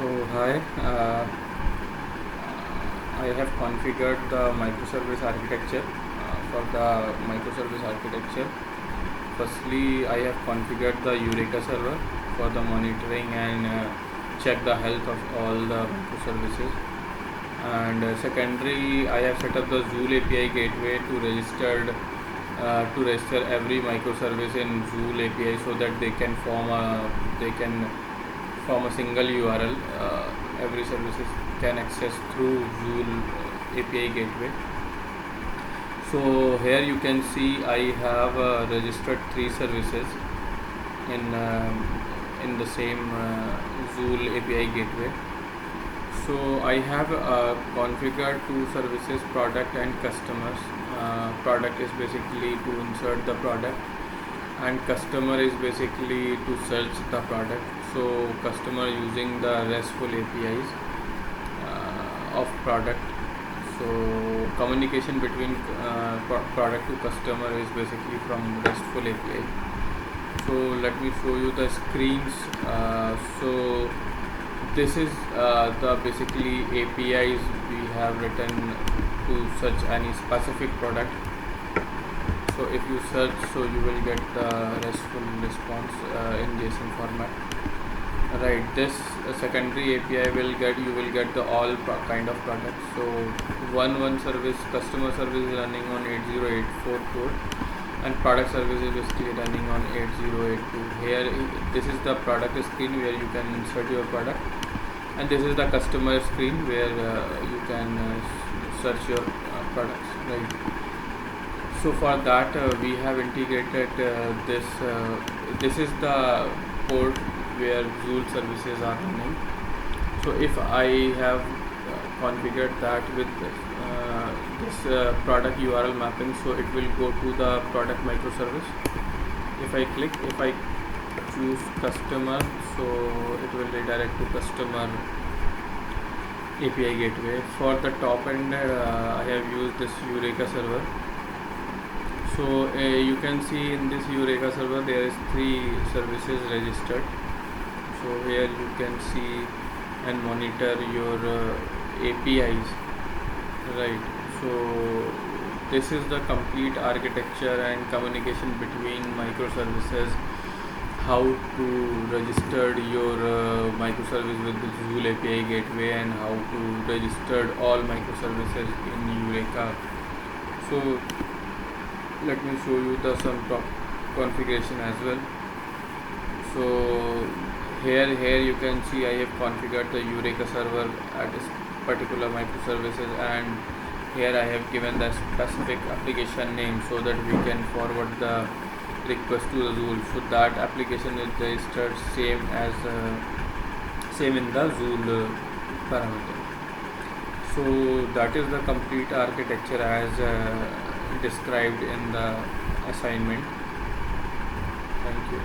So hi, I have configured the microservice architecture. For the microservice architecture, firstly I have configured the Eureka server for the monitoring and check the health of all the microservices. And secondary, I have set up the Zool API gateway to register every microservice in Zool API so that they can form a single URL. Every services can access through Zool API gateway. So here you can see I have registered 3 services in the same Zool API gateway. So I have configured 2 services, product and customers. Product is basically to insert the product, and customer is basically to search the product. So customer using the RESTful APIs of product. So communication between product to customer is basically from RESTful API. So let me show you the screens. So this is the basically APIs we have written to search any specific product. So if you search, so you will get the RESTful response in JSON format. Right, this secondary API will get the all kind of products. So one service, customer service is running on 8084 port, and product service is basically running on 8082. Here this is the product screen where you can insert your product, and this is the customer screen where you can search your products, right? So for that we have integrated this is the port where Zool services are running. So if I have configured that with this product URL mapping, so it will go to the product microservice. If I choose customer, so it will redirect to customer API gateway. For the top end, I have used this Eureka server. So you can see in this Eureka server there is 3 services registered. So here you can see and monitor your APIs, right? So this is the complete architecture and communication between microservices, how to register your microservice with the Zool API gateway, and how to register all microservices in Eureka. So let me show you the some configuration as well. So here you can see I have configured the Eureka server at this particular microservices, and here I have given the specific application name so that we can forward the request to the Zool. So that application is registered same in the Zool parameter. So that is the complete architecture as described in the assignment. Thank you.